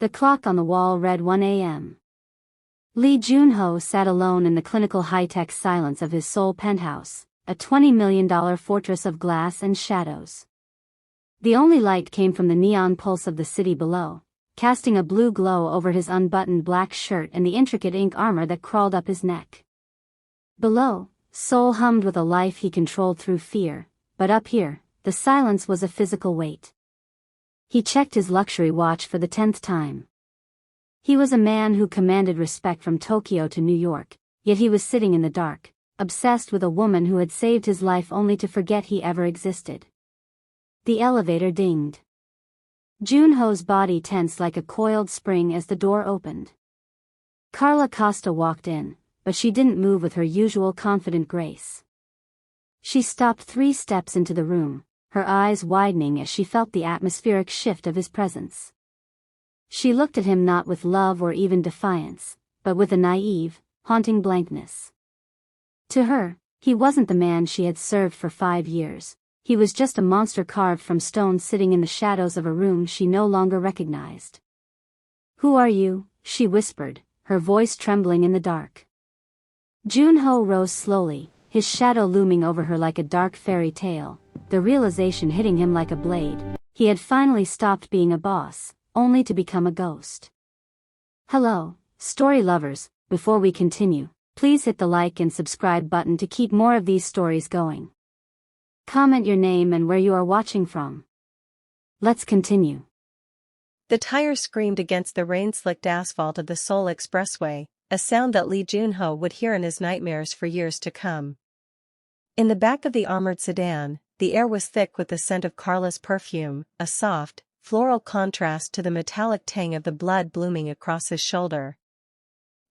The clock on the wall read 1 a.m. Lee Jun-ho sat alone in the clinical high-tech silence of his Seoul penthouse, a $20 million fortress of glass and shadows. The only light came from the neon pulse of the city below, casting a blue glow over his unbuttoned black shirt and the intricate ink armor that crawled up his neck. Below, Seoul hummed with a life he controlled through fear, but up here, the silence was a physical weight. He checked his luxury watch for the 10th time. He was a man who commanded respect from Tokyo to New York, yet he was sitting in the dark, obsessed with a woman who had saved his life only to forget he ever existed. The elevator dinged. Jun-ho's body tensed like a coiled spring as the door opened. Carla Costa walked in, but she didn't move with her usual confident grace. She stopped 3 steps into the room, her eyes widening as she felt the atmospheric shift of his presence. She looked at him not with love or even defiance, but with a naive, haunting blankness. To her, he wasn't the man she had served for 5 years. He was just a monster carved from stone sitting in the shadows of a room she no longer recognized. "Who are you?" she whispered, her voice trembling in the dark. Jun-ho rose slowly, his shadow looming over her like a dark fairy tale, the realization hitting him like a blade. He had finally stopped being a boss, only to become a ghost. Hello, story lovers. Before we continue, please hit the like and subscribe button to keep more of these stories going. Comment your name and where you are watching from. Let's continue. The tire screamed against the rain-slicked asphalt of the Seoul Expressway, a sound that Lee Jun-ho would hear in his nightmares for years to come. In the back of the armored sedan, the air was thick with the scent of Carla's perfume, a soft, floral contrast to the metallic tang of the blood blooming across his shoulder.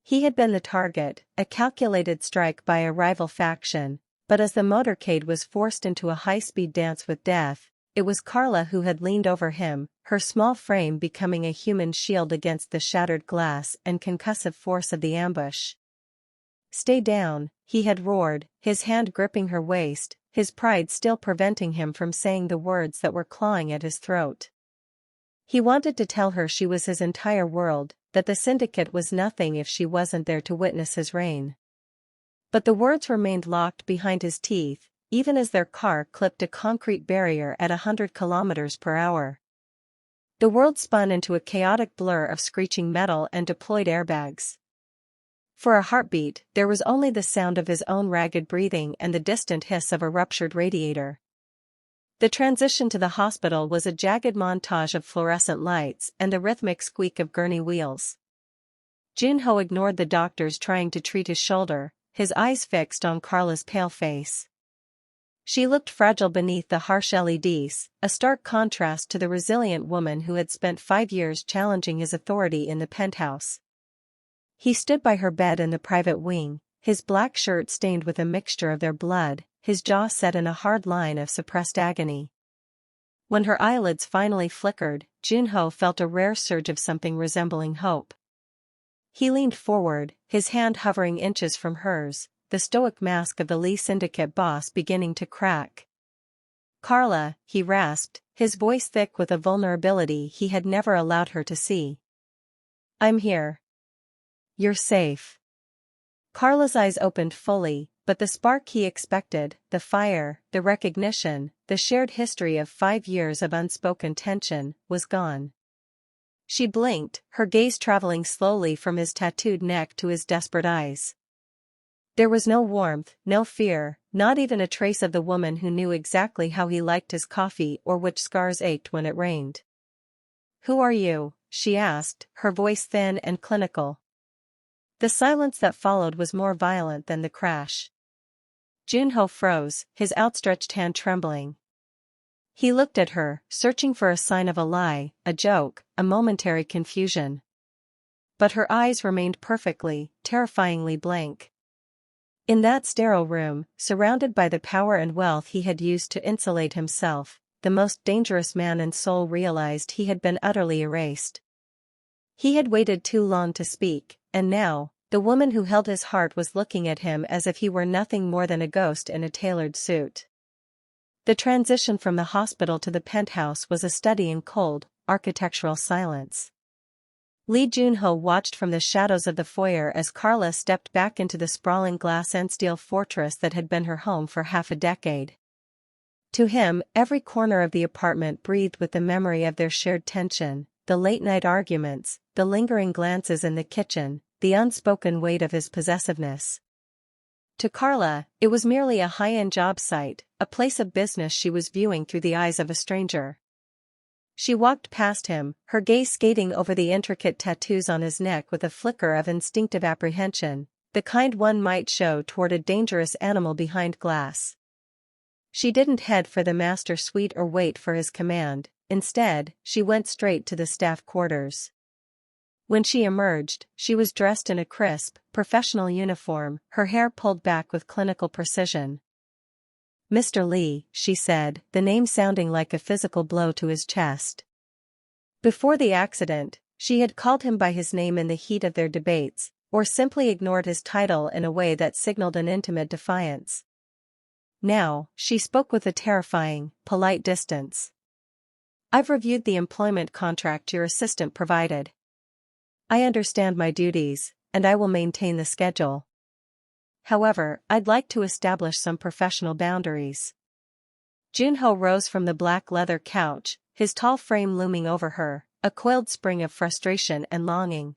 He had been the target, a calculated strike by a rival faction, but as the motorcade was forced into a high-speed dance with death, it was Carla who had leaned over him, her small frame becoming a human shield against the shattered glass and concussive force of the ambush. "Stay down," he had roared, his hand gripping her waist, his pride still preventing him from saying the words that were clawing at his throat. He wanted to tell her she was his entire world, that the syndicate was nothing if she wasn't there to witness his reign. But the words remained locked behind his teeth, even as their car clipped a concrete barrier at 100 kilometers per hour. The world spun into a chaotic blur of screeching metal and deployed airbags. For a heartbeat, there was only the sound of his own ragged breathing and the distant hiss of a ruptured radiator. The transition to the hospital was a jagged montage of fluorescent lights and the rhythmic squeak of gurney wheels. Jun-ho ignored the doctors trying to treat his shoulder, his eyes fixed on Carla's pale face. She looked fragile beneath the harsh LEDs, a stark contrast to the resilient woman who had spent 5 years challenging his authority in the penthouse. He stood by her bed in the private wing, his black shirt stained with a mixture of their blood, his jaw set in a hard line of suppressed agony. When her eyelids finally flickered, Jun-ho felt a rare surge of something resembling hope. He leaned forward, his hand hovering inches from hers, the stoic mask of the Lee syndicate boss beginning to crack. "Carla," he rasped, his voice thick with a vulnerability he had never allowed her to see. "I'm here. You're safe." Carla's eyes opened fully, but the spark he expected, the fire, the recognition, the shared history of 5 years of unspoken tension, was gone. She blinked, her gaze traveling slowly from his tattooed neck to his desperate eyes. There was no warmth, no fear, not even a trace of the woman who knew exactly how he liked his coffee or which scars ached when it rained. "Who are you?" she asked, her voice thin and clinical. The silence that followed was more violent than the crash. Jun-ho froze, his outstretched hand trembling. He looked at her, searching for a sign of a lie, a joke, a momentary confusion. But her eyes remained perfectly, terrifyingly blank. In that sterile room, surrounded by the power and wealth he had used to insulate himself, the most dangerous man in Seoul realized he had been utterly erased. He had waited too long to speak, and now, the woman who held his heart was looking at him as if he were nothing more than a ghost in a tailored suit. The transition from the hospital to the penthouse was a study in cold, architectural silence. Lee Junho watched from the shadows of the foyer as Carla stepped back into the sprawling glass and steel fortress that had been her home for half a decade. To him, every corner of the apartment breathed with the memory of their shared tension, the late-night arguments, the lingering glances in the kitchen, the unspoken weight of his possessiveness. To Carla, it was merely a high-end job site, a place of business she was viewing through the eyes of a stranger. She walked past him, her gaze skating over the intricate tattoos on his neck with a flicker of instinctive apprehension, the kind one might show toward a dangerous animal behind glass. She didn't head for the master suite or wait for his command, instead, she went straight to the staff quarters. When she emerged, she was dressed in a crisp, professional uniform, her hair pulled back with clinical precision. "Mr. Lee," she said, the name sounding like a physical blow to his chest. Before the accident, she had called him by his name in the heat of their debates, or simply ignored his title in a way that signaled an intimate defiance. Now, she spoke with a terrifying, polite distance. "I've reviewed the employment contract your assistant provided. I understand my duties, and I will maintain the schedule. However, I'd like to establish some professional boundaries." Junho rose from the black leather couch, his tall frame looming over her, a coiled spring of frustration and longing.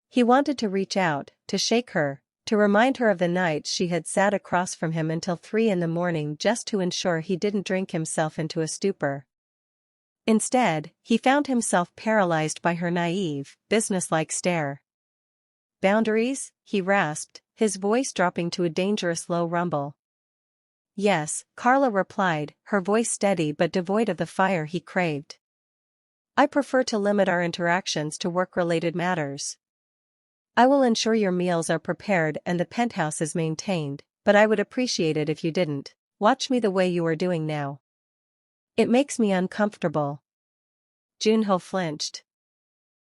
He wanted to reach out, to shake her, to remind her of the nights she had sat across from him until 3 a.m. just to ensure he didn't drink himself into a stupor. Instead, he found himself paralyzed by her naive, businesslike stare. "Boundaries?" he rasped, his voice dropping to a dangerous low rumble. "Yes," Carla replied, her voice steady but devoid of the fire he craved. "I prefer to limit our interactions to work-related matters. I will ensure your meals are prepared and the penthouse is maintained, but I would appreciate it if you didn't watch me the way you are doing now. It makes me uncomfortable." Junho flinched.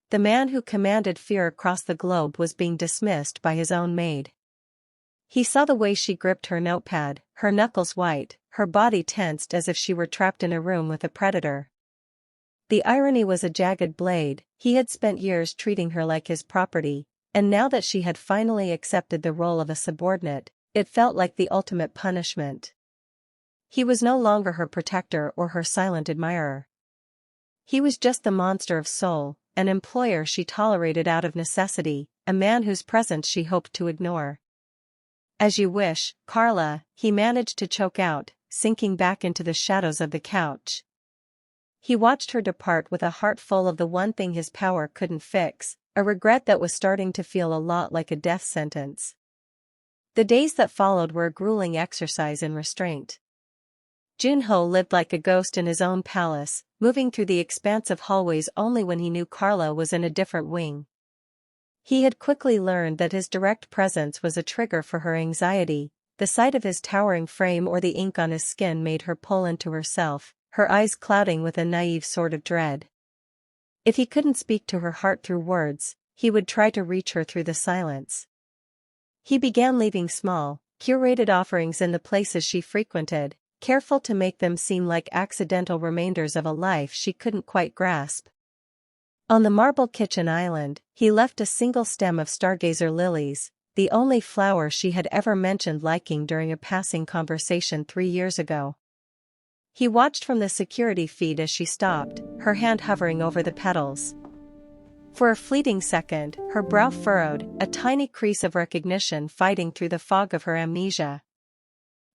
The man who commanded fear across the globe was being dismissed by his own maid. He saw the way she gripped her notepad, her knuckles white, her body tensed as if she were trapped in a room with a predator. The irony was a jagged blade. He had spent years treating her like his property, and now that she had finally accepted the role of a subordinate, it felt like the ultimate punishment. He was no longer her protector or her silent admirer. He was just the monster of soul, an employer she tolerated out of necessity, a man whose presence she hoped to ignore. "As you wish, Carla," he managed to choke out, sinking back into the shadows of the couch. He watched her depart with a heart full of the one thing his power couldn't fix, a regret that was starting to feel a lot like a death sentence. The days that followed were a grueling exercise in restraint. Junho lived like a ghost in his own palace, moving through the expansive hallways only when he knew Carla was in a different wing. He had quickly learned that his direct presence was a trigger for her anxiety. The sight of his towering frame or the ink on his skin made her pull into herself, her eyes clouding with a naive sort of dread. If he couldn't speak to her heart through words, he would try to reach her through the silence. He began leaving small, curated offerings in the places she frequented, careful to make them seem like accidental remainders of a life she couldn't quite grasp. On the marble kitchen island, he left a single stem of stargazer lilies, the only flower she had ever mentioned liking during a passing conversation 3 years ago. He watched from the security feed as she stopped, her hand hovering over the petals. For a fleeting second, her brow furrowed, a tiny crease of recognition fighting through the fog of her amnesia.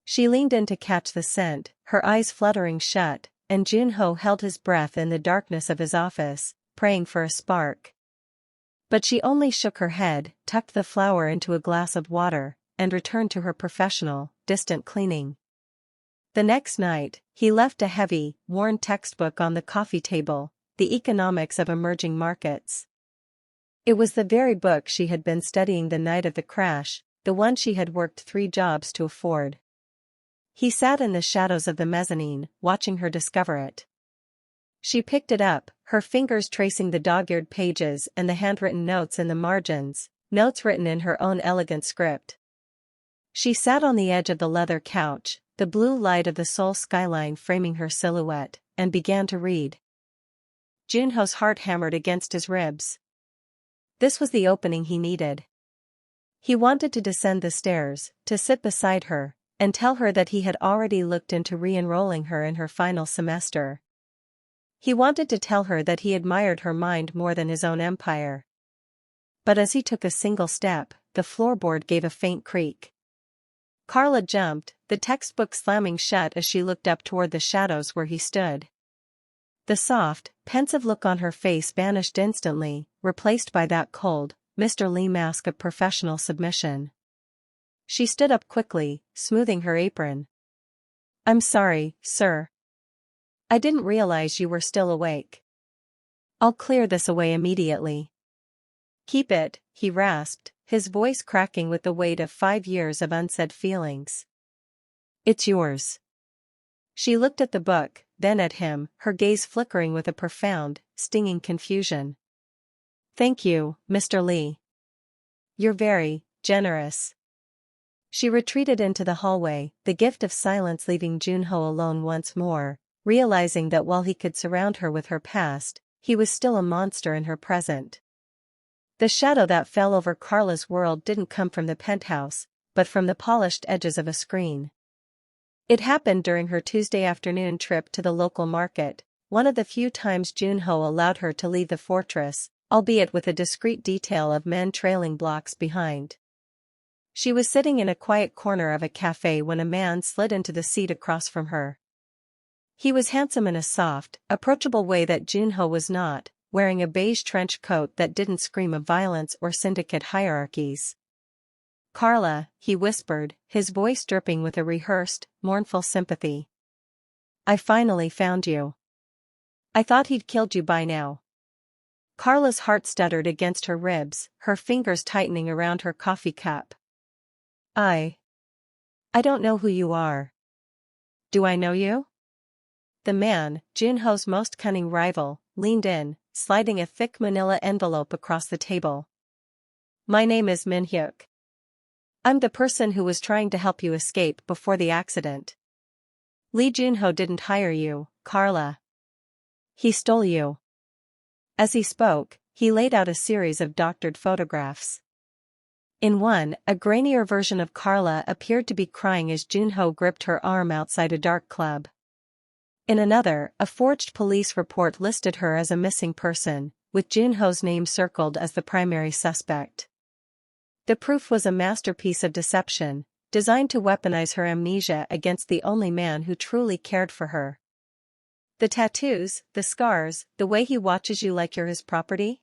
She leaned in to catch the scent, her eyes fluttering shut, and Junho held his breath in the darkness of his office, praying for a spark. But she only shook her head, tucked the flower into a glass of water, and returned to her professional, distant cleaning. The next night, he left a heavy, worn textbook on the coffee table, The Economics of Emerging Markets. It was the very book she had been studying the night of the crash, the one she had worked 3 jobs to afford. He sat in the shadows of the mezzanine, watching her discover it. She picked it up, her fingers tracing the dog-eared pages and the handwritten notes in the margins, notes written in her own elegant script. She sat on the edge of the leather couch, the blue light of the Seoul skyline framing her silhouette, and began to read. Junho's heart hammered against his ribs. This was the opening he needed. He wanted to descend the stairs, to sit beside her, and tell her that he had already looked into re-enrolling her in her final semester. He wanted to tell her that he admired her mind more than his own empire. But as he took a single step, the floorboard gave a faint creak. Carla jumped, the textbook slamming shut as she looked up toward the shadows where he stood. The soft, pensive look on her face vanished instantly, replaced by that cold, Mr. Lee mask of professional submission. She stood up quickly, smoothing her apron. "I'm sorry, sir. I didn't realize you were still awake. I'll clear this away immediately." "Keep it," he rasped, his voice cracking with the weight of 5 years of unsaid feelings. "It's yours." She looked at the book, then at him, her gaze flickering with a profound, stinging confusion. "Thank you, Mr. Lee. You're very generous." She retreated into the hallway, the gift of silence leaving Junho alone once more, realizing that while he could surround her with her past, he was still a monster in her present. The shadow that fell over Carla's world didn't come from the penthouse, but from the polished edges of a screen. It happened during her Tuesday afternoon trip to the local market, one of the few times Junho allowed her to leave the fortress, albeit with a discreet detail of men trailing blocks behind. She was sitting in a quiet corner of a cafe when a man slid into the seat across from her. He was handsome in a soft, approachable way that Junho was not, wearing a beige trench coat that didn't scream of violence or syndicate hierarchies. "Carla," he whispered, his voice dripping with a rehearsed, mournful sympathy. "I finally found you. I thought he'd killed you by now." Carla's heart stuttered against her ribs, her fingers tightening around her coffee cup. I don't know who you are." "Do I know you?" The man, Junho's most cunning rival, leaned in, sliding a thick manila envelope across the table. "My name is Min-hyuk. I'm the person who was trying to help you escape before the accident. Lee Junho didn't hire you, Carla. He stole you." As he spoke, he laid out a series of doctored photographs. In one, a grainier version of Carla appeared to be crying as Junho gripped her arm outside a dark club. In another, a forged police report listed her as a missing person, with Junho's name circled as the primary suspect. The proof was a masterpiece of deception, designed to weaponize her amnesia against the only man who truly cared for her. "The tattoos, the scars, the way he watches you like you're his property?"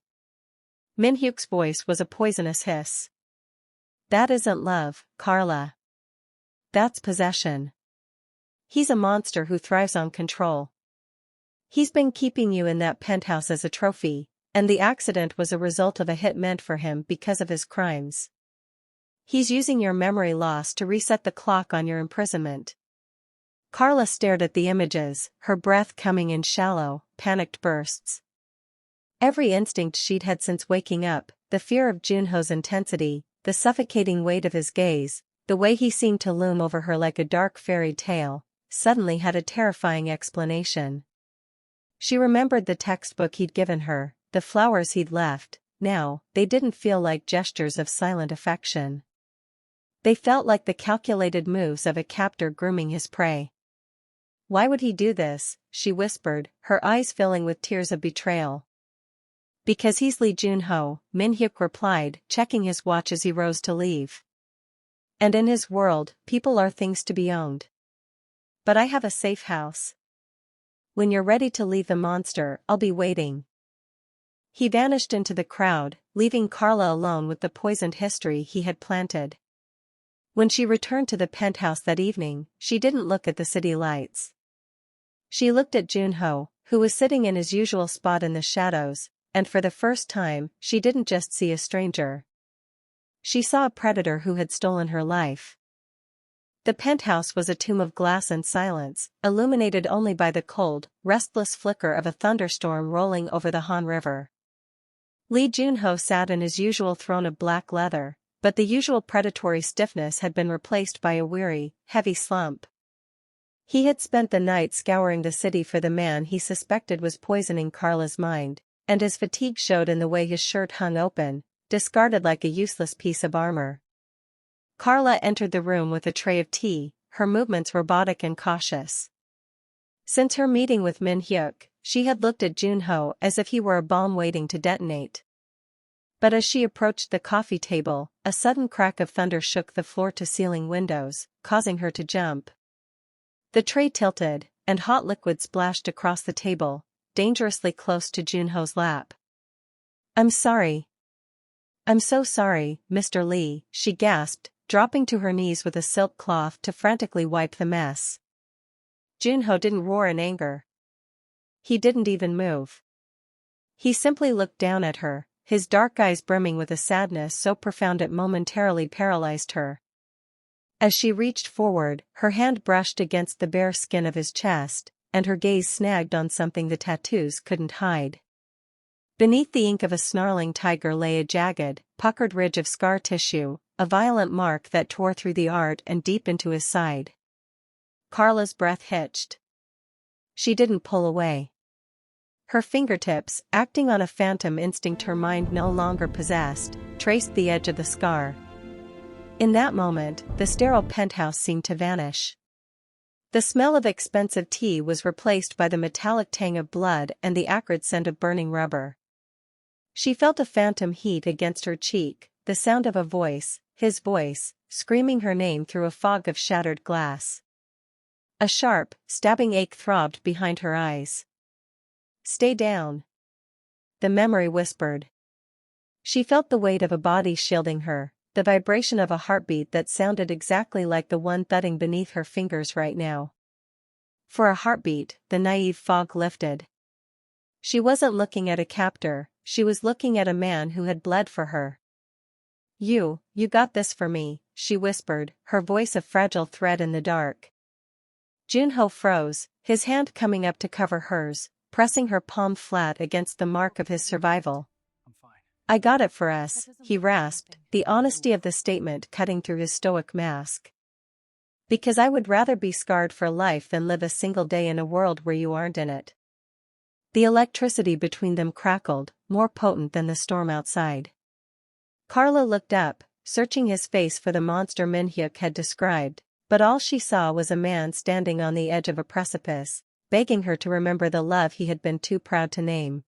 Min-hyuk's voice was a poisonous hiss. "That isn't love, Carla. That's possession. He's a monster who thrives on control. He's been keeping you in that penthouse as a trophy, and the accident was a result of a hit meant for him because of his crimes. He's using your memory loss to reset the clock on your imprisonment." Carla stared at the images, her breath coming in shallow, panicked bursts. Every instinct she'd had since waking up, the fear of Junho's intensity, the suffocating weight of his gaze, the way he seemed to loom over her like a dark fairy tale, suddenly had a terrifying explanation. She remembered the textbook he'd given her, the flowers he'd left. Now, they didn't feel like gestures of silent affection. They felt like the calculated moves of a captor grooming his prey. "Why would he do this?" she whispered, her eyes filling with tears of betrayal. "Because he's Lee Junho," Min-hyuk replied, checking his watch as he rose to leave. "And in his world, people are things to be owned. But I have a safe house. When you're ready to leave the monster, I'll be waiting." He vanished into the crowd, leaving Carla alone with the poisoned history he had planted. When she returned to the penthouse that evening, she didn't look at the city lights. She looked at Junho, who was sitting in his usual spot in the shadows, and for the first time, she didn't just see a stranger. She saw a predator who had stolen her life. The penthouse was a tomb of glass and silence, illuminated only by the cold, restless flicker of a thunderstorm rolling over the Han River. Lee Junho sat in his usual throne of black leather, but the usual predatory stiffness had been replaced by a weary, heavy slump. He had spent the night scouring the city for the man he suspected was poisoning Carla's mind, and his fatigue showed in the way his shirt hung open, discarded like a useless piece of armor. Carla entered the room with a tray of tea, her movements robotic and cautious. Since her meeting with Min Hyuk, she had looked at Junho as if he were a bomb waiting to detonate. But as she approached the coffee table, a sudden crack of thunder shook the floor-to-ceiling windows, causing her to jump. The tray tilted, and hot liquid splashed across the table, dangerously close to Junho's lap. "I'm sorry. I'm so sorry, Mr. Lee," she gasped, dropping to her knees with a silk cloth to frantically wipe the mess. Junho didn't roar in anger. He didn't even move. He simply looked down at her, his dark eyes brimming with a sadness so profound it momentarily paralyzed her. As she reached forward, her hand brushed against the bare skin of his chest, and her gaze snagged on something the tattoos couldn't hide. Beneath the ink of a snarling tiger lay a jagged, puckered ridge of scar tissue, a violent mark that tore through the art and deep into his side. Carla's breath hitched. She didn't pull away. Her fingertips, acting on a phantom instinct her mind no longer possessed, traced the edge of the scar. In that moment, the sterile penthouse seemed to vanish. The smell of expensive tea was replaced by the metallic tang of blood and the acrid scent of burning rubber. She felt a phantom heat against her cheek, the sound of a voice, his voice, screaming her name through a fog of shattered glass. A sharp, stabbing ache throbbed behind her eyes. "Stay down," the memory whispered. She felt the weight of a body shielding her, the vibration of a heartbeat that sounded exactly like the one thudding beneath her fingers right now. For a heartbeat, the naive fog lifted. She wasn't looking at a captor, she was looking at a man who had bled for her. You got this for me," she whispered, her voice a fragile thread in the dark. Junho froze, his hand coming up to cover hers, pressing her palm flat against the mark of his survival. I'm fine. "I got it for us," he rasped, the honesty of the statement cutting through his stoic mask. "Because I would rather be scarred for life than live a single day in a world where you aren't in it." The electricity between them crackled, more potent than the storm outside. Carla looked up, searching his face for the monster Min Hyuk had described, but all she saw was a man standing on the edge of a precipice, begging her to remember the love he had been too proud to name.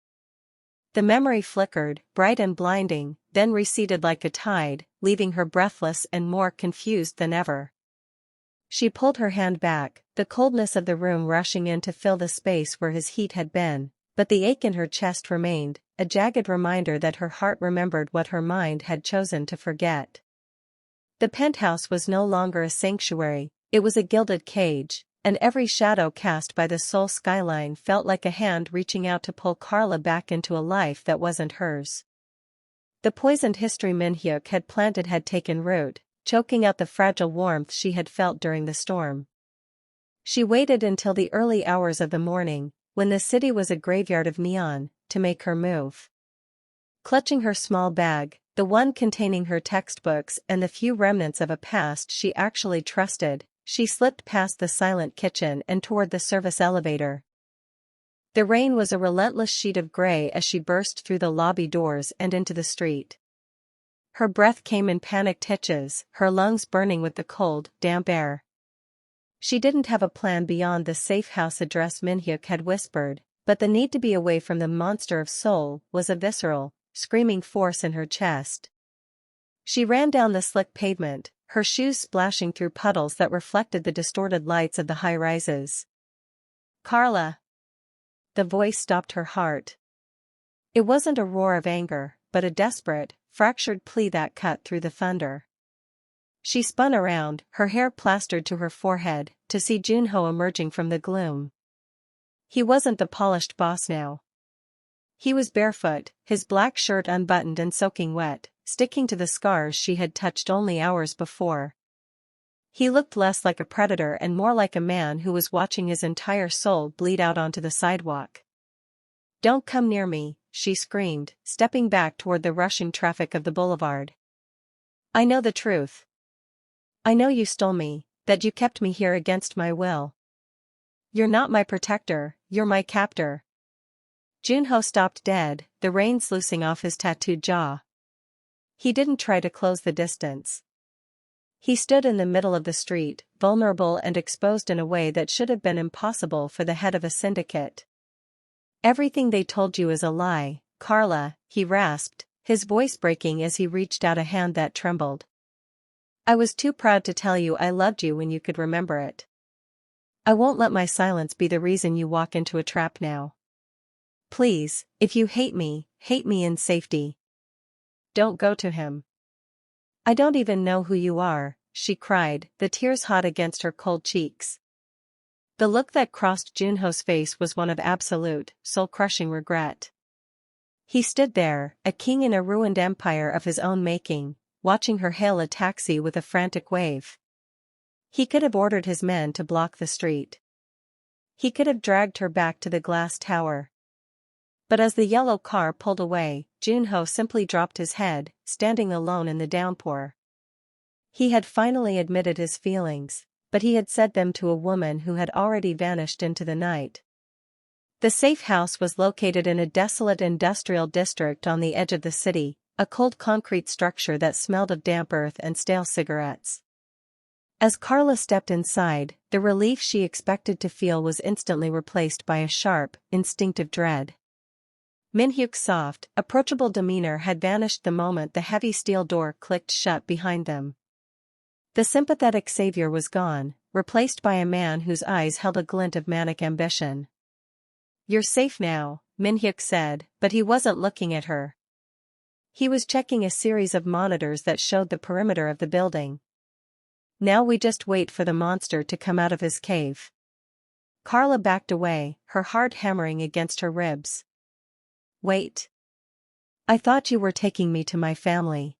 The memory flickered, bright and blinding, then receded like a tide, leaving her breathless and more confused than ever. She pulled her hand back, the coldness of the room rushing in to fill the space where his heat had been, but the ache in her chest remained, a jagged reminder that her heart remembered what her mind had chosen to forget. The penthouse was no longer a sanctuary, it was a gilded cage, and every shadow cast by the Seoul skyline felt like a hand reaching out to pull Carla back into a life that wasn't hers. The poisoned history Min Hyuk had planted had taken root, choking out the fragile warmth she had felt during the storm. She waited until the early hours of the morning, when the city was a graveyard of neon, to make her move. Clutching her small bag, the one containing her textbooks and the few remnants of a past she actually trusted, she slipped past the silent kitchen and toward the service elevator. The rain was a relentless sheet of gray as she burst through the lobby doors and into the street. Her breath came in panicked hitches, her lungs burning with the cold, damp air. She didn't have a plan beyond the safe house address Min Hyuk had whispered, but the need to be away from the monster of Seoul was a visceral, screaming force in her chest. She ran down the slick pavement, her shoes splashing through puddles that reflected the distorted lights of the high-rises. "Carla!" The voice stopped her heart. It wasn't a roar of anger, but a desperate, fractured plea that cut through the thunder. She spun around, her hair plastered to her forehead, to see Junho emerging from the gloom. He wasn't the polished boss now. He was barefoot, his black shirt unbuttoned and soaking wet, sticking to the scars she had touched only hours before. He looked less like a predator and more like a man who was watching his entire soul bleed out onto the sidewalk. "Don't come near me," she screamed, stepping back toward the rushing traffic of the boulevard. "I know the truth. I know you stole me, that you kept me here against my will. You're not my protector, you're my captor." Junho stopped dead, the reins loosing off his tattooed jaw. He didn't try to close the distance. He stood in the middle of the street, vulnerable and exposed in a way that should have been impossible for the head of a syndicate. "Everything they told you is a lie, Carla," he rasped, his voice breaking as he reached out a hand that trembled. "I was too proud to tell you I loved you when you could remember it. I won't let my silence be the reason you walk into a trap now. Please, if you hate me in safety. Don't go to him." "I don't even know who you are," she cried, the tears hot against her cold cheeks. The look that crossed Junho's face was one of absolute, soul-crushing regret. He stood there, a king in a ruined empire of his own making, watching her hail a taxi with a frantic wave. He could have ordered his men to block the street. He could have dragged her back to the glass tower. But as the yellow car pulled away, Junho simply dropped his head, standing alone in the downpour. He had finally admitted his feelings, but he had said them to a woman who had already vanished into the night. The safe house was located in a desolate industrial district on the edge of the city, a cold concrete structure that smelled of damp earth and stale cigarettes. As Carla stepped inside, the relief she expected to feel was instantly replaced by a sharp, instinctive dread. Min-hyuk's soft, approachable demeanor had vanished the moment the heavy steel door clicked shut behind them. The sympathetic savior was gone, replaced by a man whose eyes held a glint of manic ambition. "You're safe now," Min-hyuk said, but he wasn't looking at her. He was checking a series of monitors that showed the perimeter of the building. "Now we just wait for the monster to come out of his cave." Carla backed away, her heart hammering against her ribs. "Wait. I thought you were taking me to my family.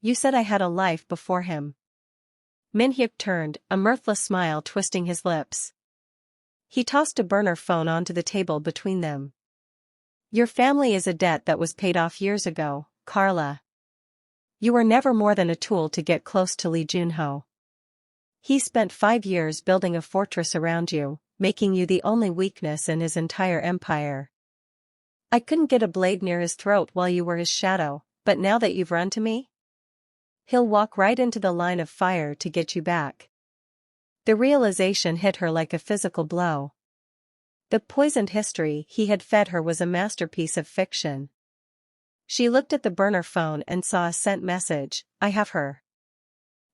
You said I had a life before him." Min-hyuk turned, a mirthless smile twisting his lips. He tossed a burner phone onto the table between them. "Your family is a debt that was paid off years ago, Carla. You were never more than a tool to get close to Lee Junho. He spent 5 years building a fortress around you, making you the only weakness in his entire empire. I couldn't get a blade near his throat while you were his shadow, but now that you've run to me, he'll walk right into the line of fire to get you back." The realization hit her like a physical blow. The poisoned history he had fed her was a masterpiece of fiction. She looked at the burner phone and saw a sent message, "I have her.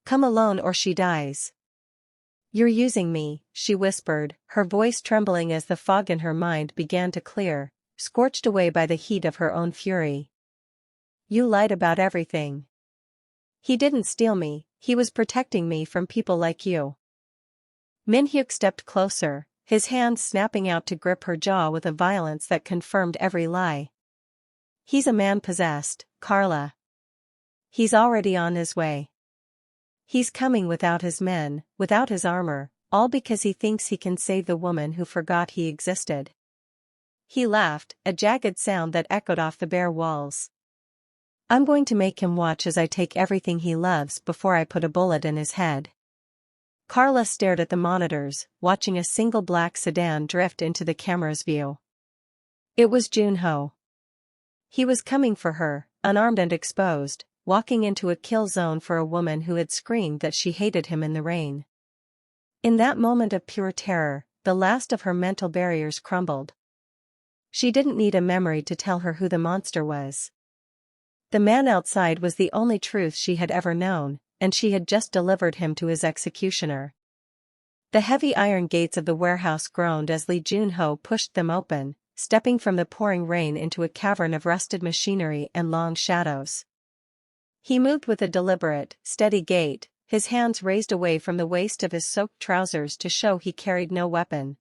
Come alone or she dies." "You're using me," she whispered, her voice trembling as the fog in her mind began to clear, scorched away by the heat of her own fury. "You lied about everything. He didn't steal me, he was protecting me from people like you." Min-hyuk stepped closer, his hands snapping out to grip her jaw with a violence that confirmed every lie. "He's a man possessed, Carla. He's already on his way. He's coming without his men, without his armor, all because he thinks he can save the woman who forgot he existed." He laughed, a jagged sound that echoed off the bare walls. "I'm going to make him watch as I take everything he loves before I put a bullet in his head." Carla stared at the monitors, watching a single black sedan drift into the camera's view. It was Junho. He was coming for her, unarmed and exposed, walking into a kill zone for a woman who had screamed that she hated him in the rain. In that moment of pure terror, the last of her mental barriers crumbled. She didn't need a memory to tell her who the monster was. The man outside was the only truth she had ever known, and she had just delivered him to his executioner. The heavy iron gates of the warehouse groaned as Lee Junho pushed them open, stepping from the pouring rain into a cavern of rusted machinery and long shadows. He moved with a deliberate, steady gait, his hands raised away from the waist of his soaked trousers to show he carried no weapon.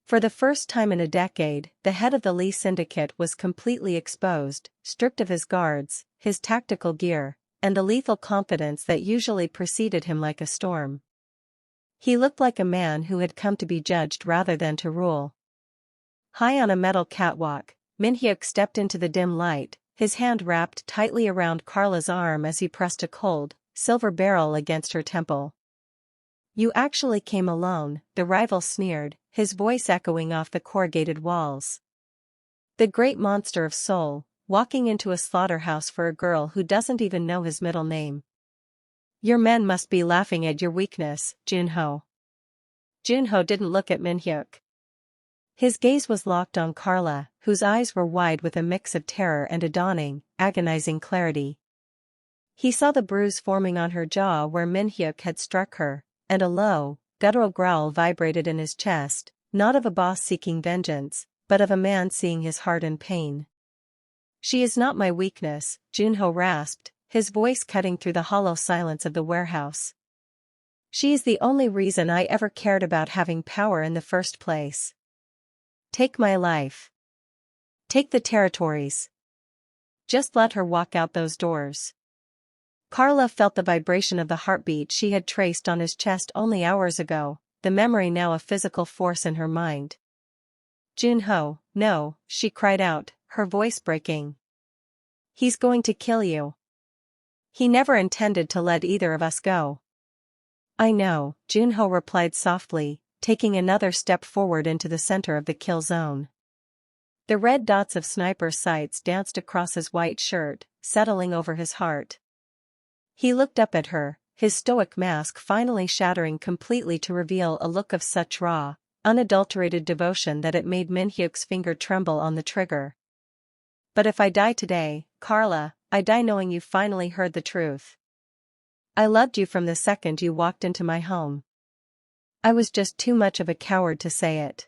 For the first time in a decade, the head of the Lee Syndicate was completely exposed, stripped of his guards, his tactical gear, and the lethal confidence that usually preceded him like a storm. He looked like a man who had come to be judged rather than to rule. High on a metal catwalk, Min-hyuk stepped into the dim light, his hand wrapped tightly around Carla's arm as he pressed a cold, silver barrel against her temple. "You actually came alone," the rival sneered, his voice echoing off the corrugated walls. "The great monster of Seoul, walking into a slaughterhouse for a girl who doesn't even know his middle name. Your men must be laughing at your weakness, Junho. Junho didn't look at Minhyuk. His gaze was locked on Carla, whose eyes were wide with a mix of terror and a dawning, agonizing clarity. He saw the bruise forming on her jaw where Minhyuk had struck her, and a low, guttural growl vibrated in his chest, not of a boss seeking vengeance, but of a man seeing his heart in pain. She is not my weakness, Junho rasped, his voice cutting through the hollow silence of the warehouse. She is the only reason I ever cared about having power in the first place. Take my life. Take the territories. Just let her walk out those doors. Carla felt the vibration of the heartbeat she had traced on his chest only hours ago, the memory now a physical force in her mind. Junho, no, she cried out, her voice breaking. He's going to kill you. He never intended to let either of us go. I know, Junho replied softly, taking another step forward into the center of the kill zone. The red dots of sniper sights danced across his white shirt, settling over his heart. He looked up at her, his stoic mask finally shattering completely to reveal a look of such raw, unadulterated devotion that it made Minhyuk's finger tremble on the trigger. But if I die today, Carla, I die knowing you finally heard the truth. I loved you from the second you walked into my home. I was just too much of a coward to say it.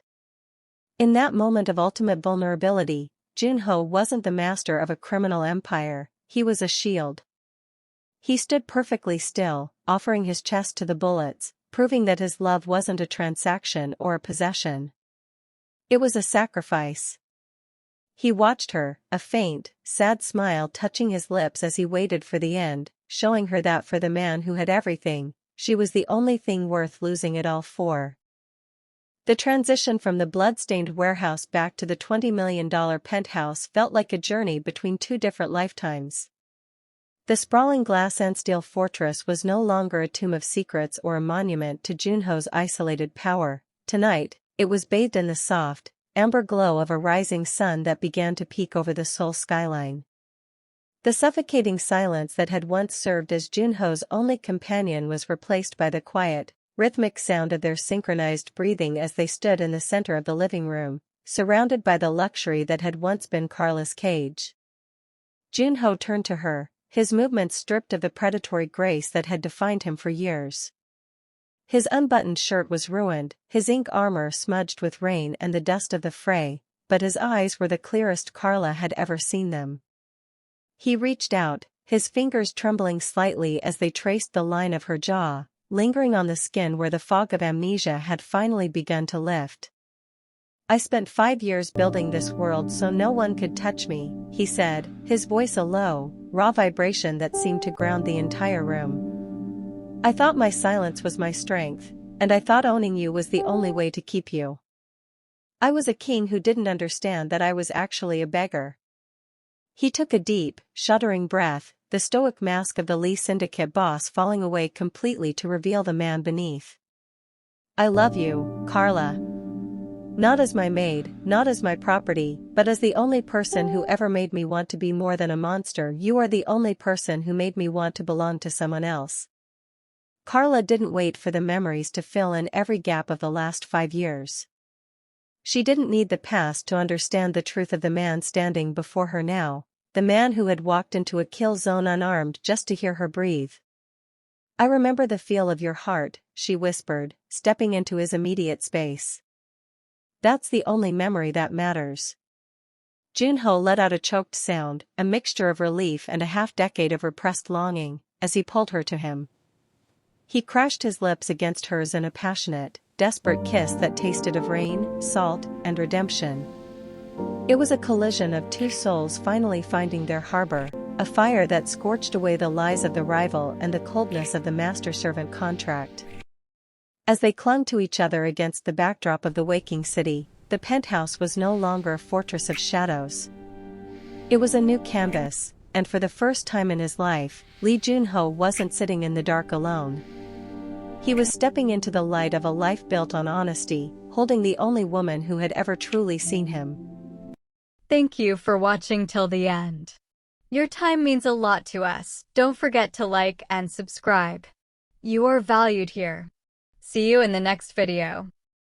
In that moment of ultimate vulnerability, Junho wasn't the master of a criminal empire, he was a shield. He stood perfectly still, offering his chest to the bullets, proving that his love wasn't a transaction or a possession. It was a sacrifice. He watched her, a faint, sad smile touching his lips as he waited for the end, showing her that for the man who had everything, she was the only thing worth losing it all for. The transition from the blood-stained warehouse back to the $20 million penthouse felt like a journey between two different lifetimes. The sprawling glass and steel fortress was no longer a tomb of secrets or a monument to Junho's isolated power. Tonight, it was bathed in the soft, amber glow of a rising sun that began to peek over the Seoul skyline. The suffocating silence that had once served as Junho's only companion was replaced by the quiet, rhythmic sound of their synchronized breathing as they stood in the center of the living room, surrounded by the luxury that had once been Carla's cage. Junho turned to her, his movements stripped of the predatory grace that had defined him for years. His unbuttoned shirt was ruined, his ink armor smudged with rain and the dust of the fray, but his eyes were the clearest Carla had ever seen them. He reached out, his fingers trembling slightly as they traced the line of her jaw, lingering on the skin where the fog of amnesia had finally begun to lift. I spent 5 years building this world so no one could touch me, he said, his voice a low, raw vibration that seemed to ground the entire room. I thought my silence was my strength, and I thought owning you was the only way to keep you. I was a king who didn't understand that I was actually a beggar. He took a deep, shuddering breath, the stoic mask of the Lee Syndicate boss falling away completely to reveal the man beneath. I love you, Carla. Not as my maid, not as my property, but as the only person who ever made me want to be more than a monster. You are the only person who made me want to belong to someone else. Carla didn't wait for the memories to fill in every gap of the last 5 years. She didn't need the past to understand the truth of the man standing before her now, the man who had walked into a kill zone unarmed just to hear her breathe. I remember the feel of your heart, she whispered, stepping into his immediate space. That's the only memory that matters. Junho let out a choked sound, a mixture of relief and a half-decade of repressed longing, as he pulled her to him. He crashed his lips against hers in a passionate, desperate kiss that tasted of rain, salt, and redemption. It was a collision of two souls finally finding their harbor, a fire that scorched away the lies of the rival and the coldness of the master-servant contract. As they clung to each other against the backdrop of the waking city, the penthouse was no longer a fortress of shadows. It was a new canvas, and for the first time in his life, Lee Junho wasn't sitting in the dark alone. He was stepping into the light of a life built on honesty, holding the only woman who had ever truly seen him. Thank you for watching till the end. Your time means a lot to us. Don't forget to like and subscribe. You are valued here. See you in the next video.